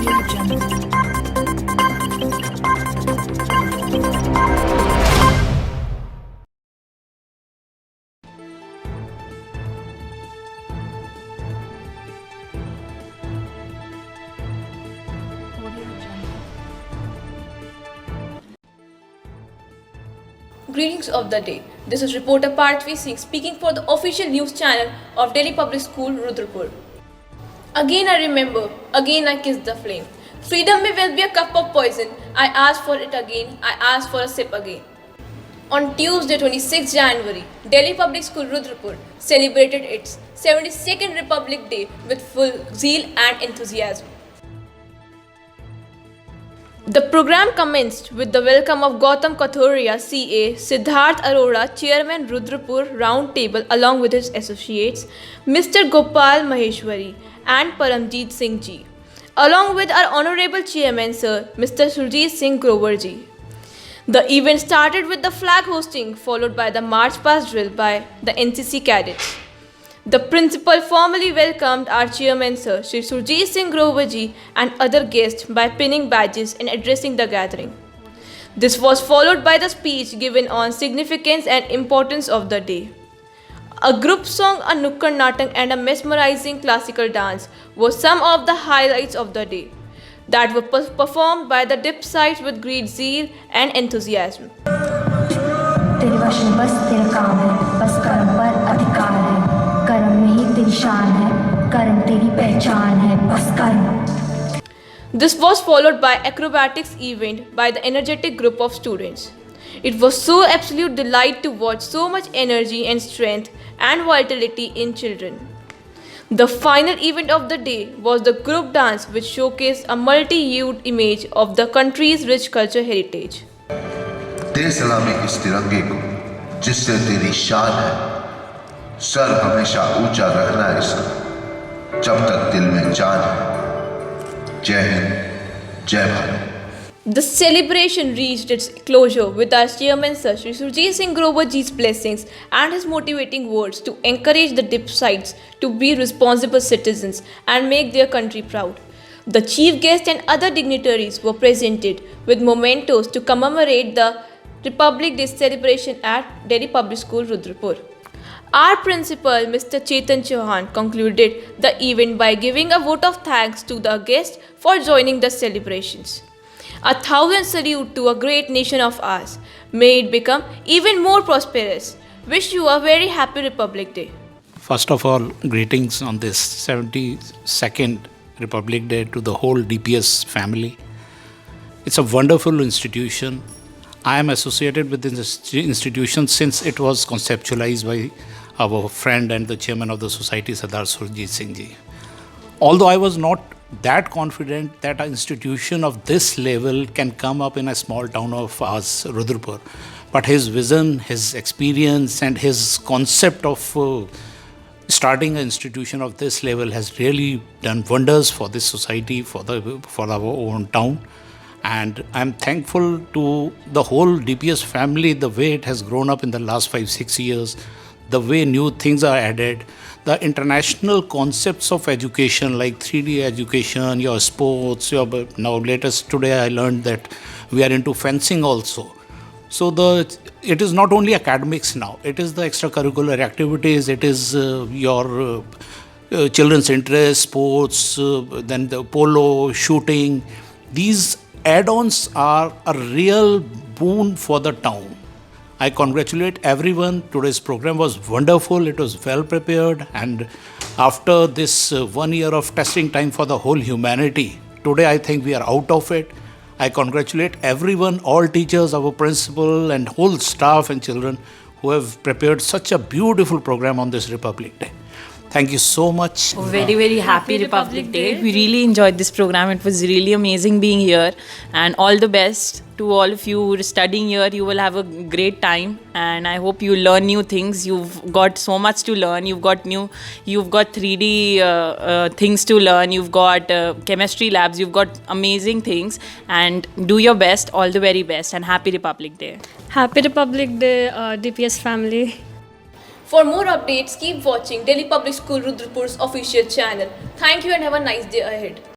Audio Jungle. Greetings of the day. This is reporter Partvi Singh speaking for the official news channel of Delhi Public School, Rudrapur. Again I remember, again I kiss the flame. Freedom may well be a cup of poison. I ask for it again, I ask for a sip again. On Tuesday 26 January, Delhi Public School Rudrapur celebrated its 72nd Republic Day with full zeal and enthusiasm. The program commenced with the welcome of Gautam Kathuria, CA, Siddharth Arora, Chairman Rudrapur Round Table along with his associates, Mr. Gopal Maheshwari and Paramjeet Singh Ji, along with our Honorable Chairman Sir, Mr. Surjit Singh Grover Ji. The event started with the flag hosting followed by the march past drill by the NCC cadets. The principal formally welcomed our chairman Sir Shri Surjit Singh Grover Ji and other guests by pinning badges and addressing the gathering. This was followed by the speech given on significance and importance of the day. A group song, a Nukkad Natak and a mesmerizing classical dance were some of the highlights of the day that were performed by the dipsites with great zeal and enthusiasm. तेरे वश में बस तेरा काम है, बस कर्म पर अधिकार है, कर्म में ही तेरी शान है, कर्म तेरी पहचान है, बस कर्म. This was followed by acrobatics event by the energetic group of students. It was so absolute delight to watch so much energy and strength and vitality in children. The final event of the day was the group dance which showcased a multi-hued image of the country's rich culture heritage. दे सलामी इस तिरंगे को जिससे तेरी शान है, sir हमेशा ऊंचा रखना है इसका जब तक दिल में जान है. जय हिंद, जय Bharat. The celebration reached its closure with our chairman Sir Shri Surjit Singh Grover Ji's blessings and his motivating words to encourage the dipsites to be responsible citizens and make their country proud. The chief guest and other dignitaries were presented with mementos to commemorate the Republic Day celebration at Delhi Public School, Rudrapur. Our principal, Mr. Chetan Chauhan, concluded the event by giving a vote of thanks to the guests for joining the celebrations. 1,000 salute to a great nation of ours. May it become even more prosperous. Wish you a very happy Republic Day. First of all, greetings on this 72nd Republic Day to the whole DPS family. It's a wonderful institution. I am associated with this institution since it was conceptualized by our friend and the chairman of the society, Sardar Surjit Singh Ji. Although I was not that confident that an institution of this level can come up in a small town of ours, Rudrapur, but his vision, his experience and his concept of starting an institution of this level has really done wonders for this society, for our own town. And I'm thankful to the whole DPS family, the way it has grown up in the last 5-6 years, the way new things are added, the international concepts of education like 3D education, your sports, now latest today I learned that we are into fencing also. So it is not only academics now, it is the extracurricular activities, it is your children's interest, sports, then the polo, shooting. These add-ons are a real boon for the town. I congratulate everyone. Today's program was wonderful. It was well prepared. And after this 1 year of testing time for the whole humanity, today I think we are out of it. I congratulate everyone, all teachers, our principal and whole staff and children who have prepared such a beautiful program on this Republic Day. Thank you so much. Very, very happy Republic Day. We really enjoyed this program. It was really amazing being here. And all the best to all of you who are studying here. You will have a great time. And I hope you learn new things. You've got so much to learn. You've got 3D things to learn. You've got chemistry labs. You've got amazing things. And do your best. All the very best. And happy Republic Day. Happy Republic Day, DPS family. For more updates, keep watching Delhi Public School Rudrapur's official channel. Thank you and have a nice day ahead.